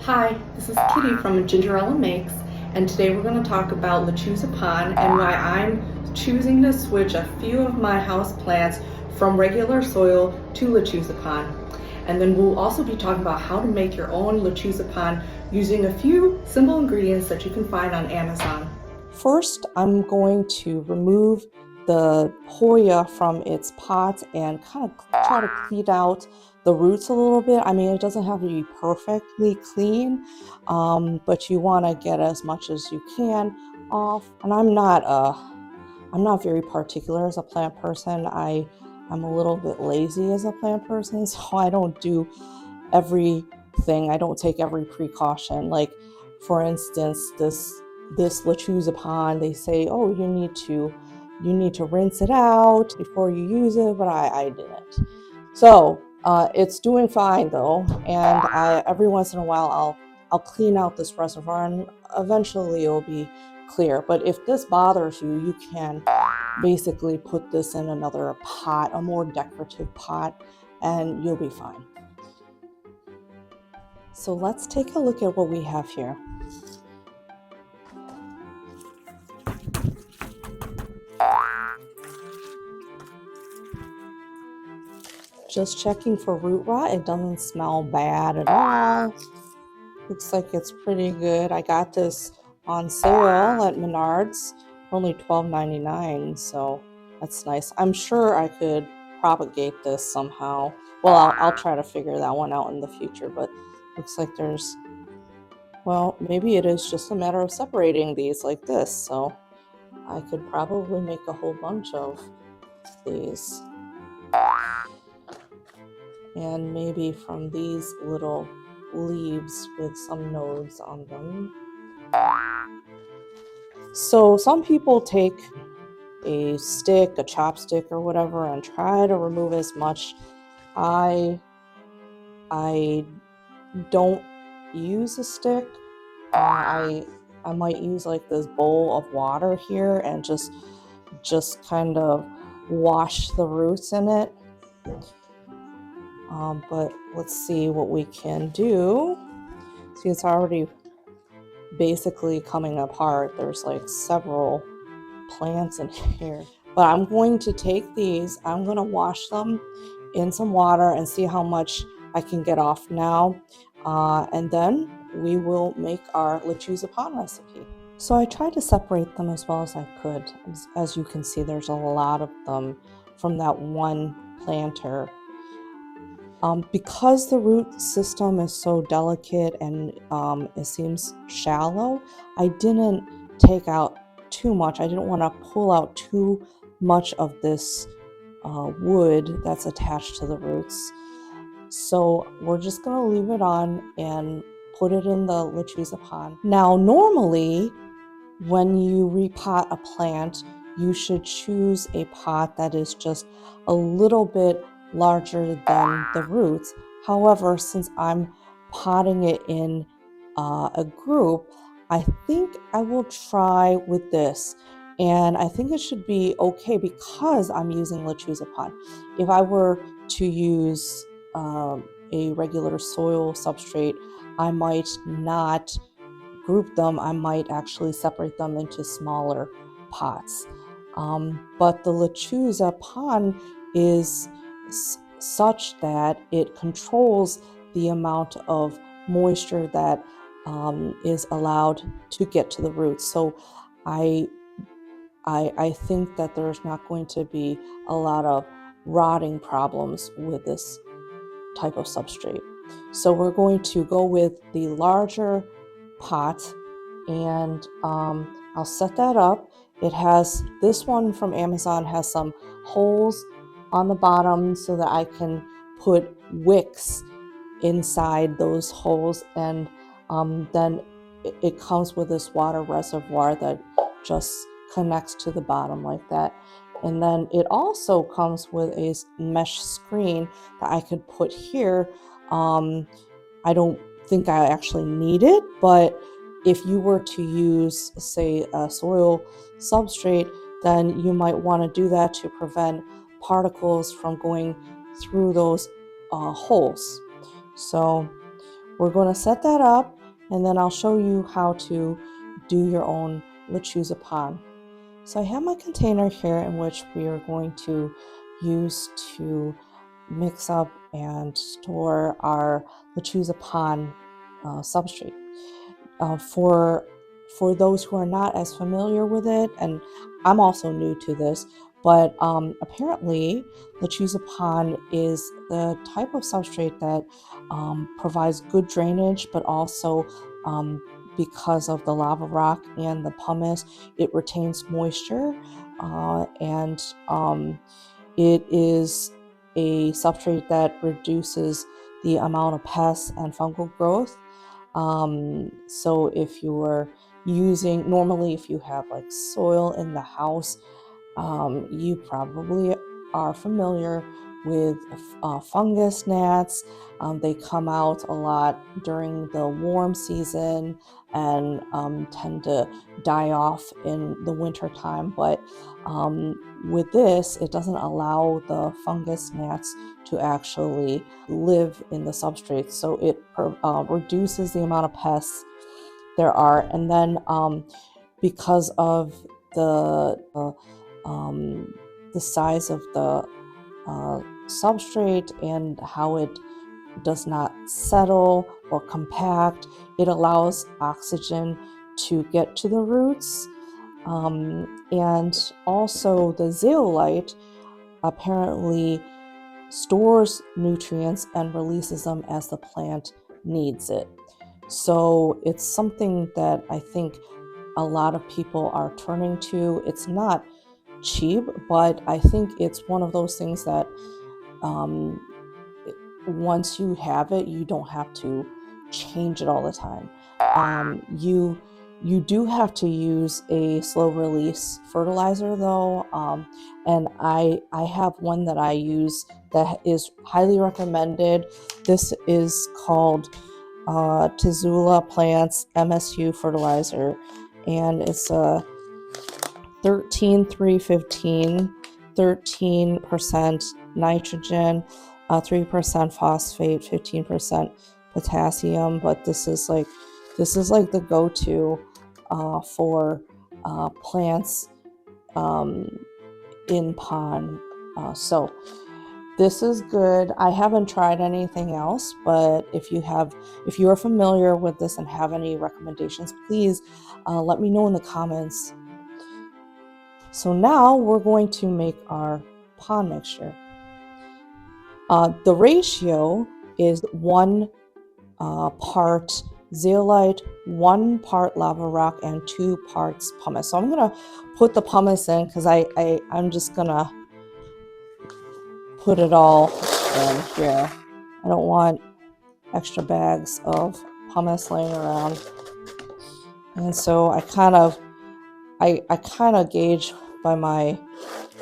Hi, this is Kitty from Gingerella Makes, and today we're going to talk about Lechuza Pon and why I'm choosing to switch a few of my house plants from regular soil to Lechuza Pon. And then we'll also be talking about how to make your own Lechuza Pon using a few simple ingredients that you can find on Amazon. First, I'm going to remove the hoya from its pot and kind of try to clean out the roots a little bit. I mean, it doesn't have to be perfectly clean, but you want to get as much as you can off. And I'm not very particular as a plant person. I'm a little bit lazy as a plant person, so I don't do everything. I don't take every precaution. Like, for instance, this Lechuza Pon, they say, oh, you need to rinse it out before you use it, but I didn't. So it's doing fine though, and every once in a while I'll clean out this reservoir, and eventually it'll be clear. But if this bothers you, you can basically put this in another pot, a more decorative pot, and you'll be fine. So let's take a look at what we have here. Just checking for root rot. It doesn't smell bad at all. Looks like it's pretty good. I got this on sale at Menards, only $12.99, so that's nice. I'm sure I could propagate this somehow. Well, I'll try to figure that one out in the future, but looks like well, maybe it is just a matter of separating these like this, so I could probably make a whole bunch of these. And maybe from these little leaves with some nodes on them. So some people take a stick, a chopstick or whatever, and try to remove as much. I don't use a stick. I might use like this bowl of water here and just kind of wash the roots in it. But let's see what we can do. See, it's already basically coming apart. There's like several plants in here. But I'm going to take these, I'm going to wash them in some water and see how much I can get off now. And then we will make our Lechuza Pon recipe. So I tried to separate them as well as I could. As you can see, there's a lot of them from that one planter. Because the root system is so delicate and it seems shallow, I didn't take out too much. I didn't want to pull out too much of this wood that's attached to the roots. So we're just going to leave it on and put it in the Lechuza Pon. Now, normally, when you repot a plant, you should choose a pot that is just a little bit larger than the roots. However, since I'm potting it in a group, I think I will try with this. And I think it should be okay because I'm using Lechuza Pon. If I were to use a regular soil substrate, I might not group them. I might actually separate them into smaller pots. But the Lechuza Pon is such that it controls the amount of moisture that is allowed to get to the roots. So I think that there's not going to be a lot of rotting problems with this type of substrate. So we're going to go with the larger pot, and I'll set that up. It has, this one from Amazon has some holes on the bottom so that I can put wicks inside those holes, and then it comes with this water reservoir that just connects to the bottom like that. And then it also comes with a mesh screen that I could put here. I don't think I actually need it, but if you were to use, say, a soil substrate, then you might want to do that to prevent particles from going through those holes. So we're going to set that up, and then I'll show you how to do your own Lechuza Pon. So I have my container here in which we are going to use to mix up and store our Lechuza Pon substrate. For those who are not as familiar with it, and I'm also new to this, but apparently Lechuza Pon is the type of substrate that provides good drainage, but also because of the lava rock and the pumice, it retains moisture, and it is a substrate that reduces the amount of pests and fungal growth. So if you're using, normally if you have like soil in the house, you probably are familiar with fungus gnats. They come out a lot during the warm season and tend to die off in the winter time. But with this, it doesn't allow the fungus gnats to actually live in the substrate. So it reduces the amount of pests there are. And then because of the size of the substrate and how it does not settle or compact, it allows oxygen to get to the roots. And also the zeolite apparently stores nutrients and releases them as the plant needs it. So it's something that I think a lot of people are turning to. It's not cheap, but I think it's one of those things that once you have it, you don't have to change it all the time. You do have to use a slow release fertilizer though, and I have one that I use that is highly recommended. This is called Tizula Plants MSU fertilizer, and it's a 13-3-15, 13% nitrogen, 3% phosphate, 15% potassium. But this is like the go-to for plants in pond. So this is good. I haven't tried anything else, but if you are familiar with this and have any recommendations, please let me know in the comments. So now we're going to make our pond mixture. The ratio is 1 part zeolite, 1 part lava rock, and 2 parts pumice. So I'm gonna put the pumice in because I'm just gonna put it all in here. I don't want extra bags of pumice laying around. And so I kind of gauge by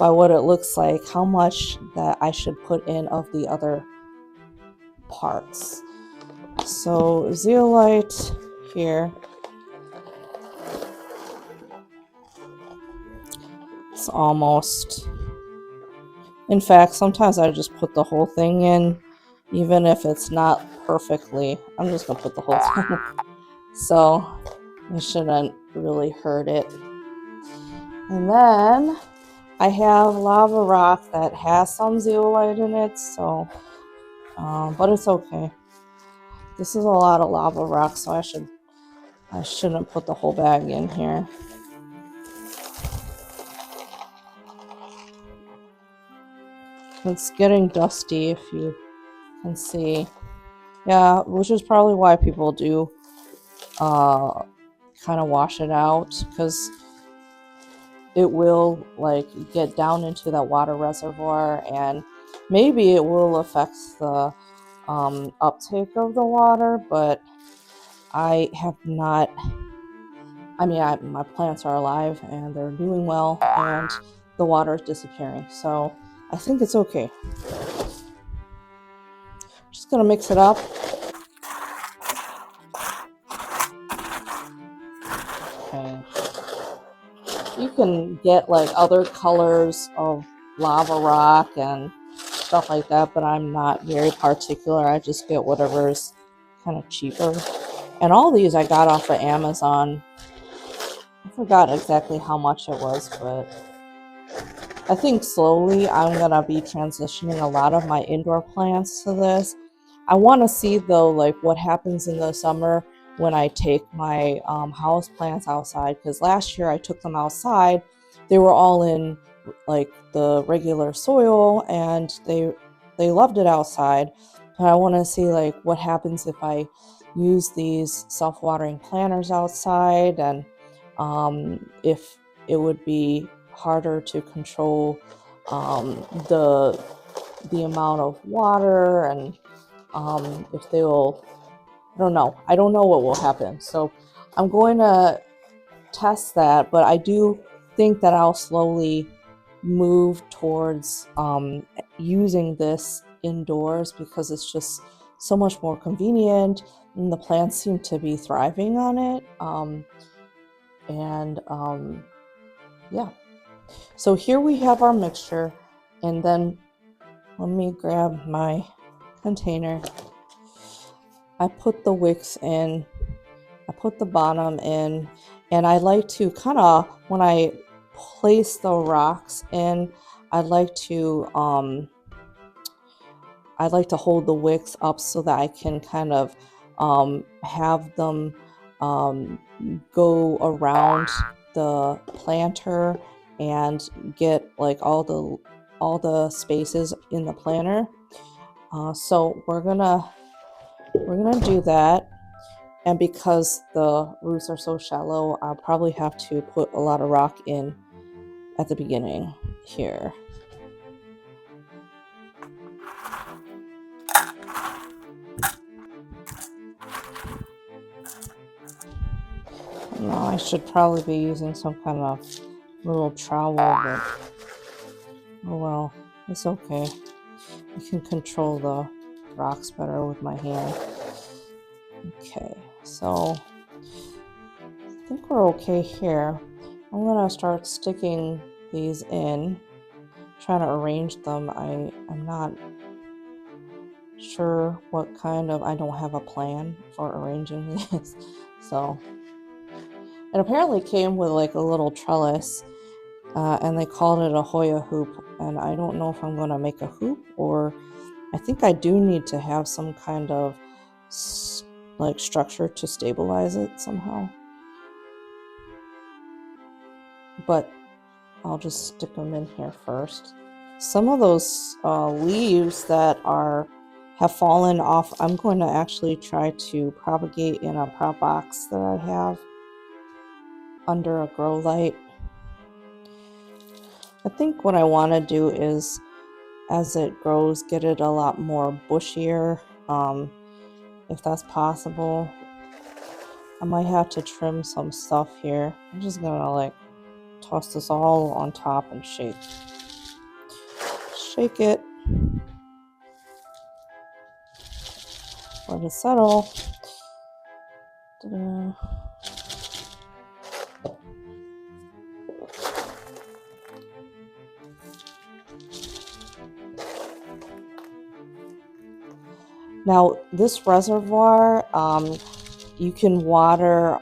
what it looks like how much that I should put in of the other parts. So zeolite here, it's almost, in fact, sometimes I just put the whole thing in, even if it's not perfectly. I'm just gonna put the whole thing. So it shouldn't really hurt it. And then I have lava rock that has some zeolite in it, so but it's okay. This is a lot of lava rock, so I shouldn't put the whole bag in here. It's getting dusty, if you can see. Yeah, which is probably why people do kind of wash it out, because it will like get down into that water reservoir, and maybe it will affect the uptake of the water, but I have not. I mean, my plants are alive and they're doing well, and the water is disappearing, so I think it's okay. Just gonna mix it up. Okay. You can get like other colors of lava rock and stuff like that, but I'm not very particular. I just get whatever's kind of cheaper. And all these I got off of Amazon. I forgot exactly how much it was, but I think slowly I'm going to be transitioning a lot of my indoor plants to this. I want to see though, like what happens in the summer when I take my house plants outside, because last year I took them outside. They were all in like the regular soil and they loved it outside. But I want to see like what happens if I use these self-watering planters outside, and if it would be harder to control the amount of water, and if they will, I don't know what will happen. So I'm going to test that, but I do think that I'll slowly move towards using this indoors because it's just so much more convenient and the plants seem to be thriving on it. Yeah. So here we have our mixture, and then let me grab my container. I put the wicks in, I put the bottom in, and I like to kind of, when I place the rocks in, I like to hold the wicks up so that I can kind of have them go around the planter and get like all the spaces in the planter. So we're gonna do that. And because the roots are so shallow, I'll probably have to put a lot of rock in at the beginning here. No, I should probably be using some kind of little trowel, but oh well, it's okay. I can control the rocks better with my hand. Okay, so I think we're okay here. I'm gonna start sticking these in, trying to arrange them. I'm not sure what kind of, I don't have a plan for arranging these. So, it apparently came with like a little trellis, and they called it a hoya hoop, and I don't know if I'm going to make a hoop, or I think I do need to have some kind of like structure to stabilize it somehow, but I'll just stick them in here first. Some of those leaves that have fallen off, I'm going to actually try to propagate in a prop box that I have under a grow light. I think what I want to do is, as it grows, get it a lot more bushier, if that's possible. I might have to trim some stuff here. I'm just gonna like toss this all on top and shake it, let it settle. Ta-da. Now this reservoir, you can water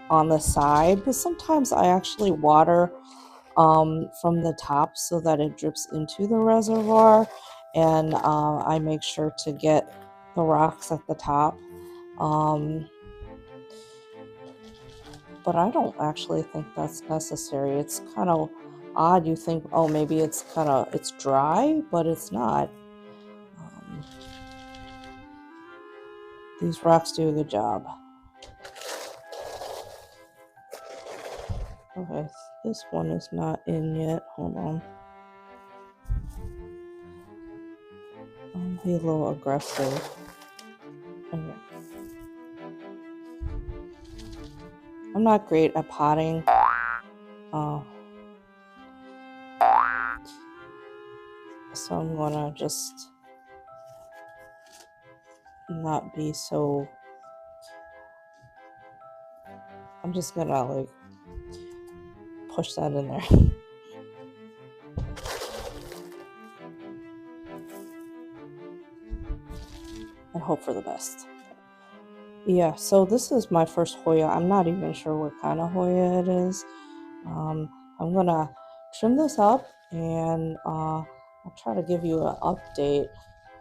on the side, but sometimes I actually water from the top so that it drips into the reservoir, and I make sure to get the rocks at the top. But I don't actually think that's necessary. It's kind of odd. You think, oh, maybe it's dry, but it's not. These rocks do a good job. Okay, this one is not in yet. Hold on. I'll be a little aggressive. Okay. I'm not great at potting. So I'm gonna just not be so. I'm just gonna like push that in there. And hope for the best. Yeah, so this is my first Hoya. I'm not even sure what kind of Hoya it is. Um, I'm gonna trim this up and I'll try to give you an update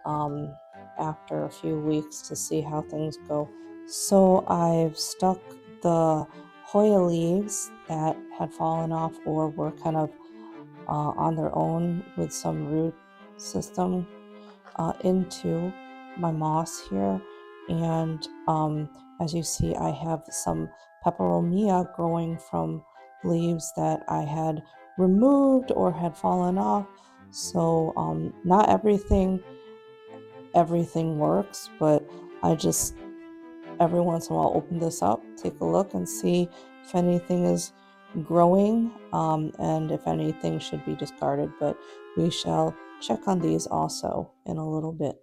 um, after a few weeks to see how things go. So I've stuck the Hoya leaves that had fallen off or were kind of on their own with some root system into my moss here. And as you see, I have some peperomia growing from leaves that I had removed or had fallen off. So not everything works, but I just every once in a while open this up, take a look and see if anything is growing and if anything should be discarded. But we shall check on these also in a little bit.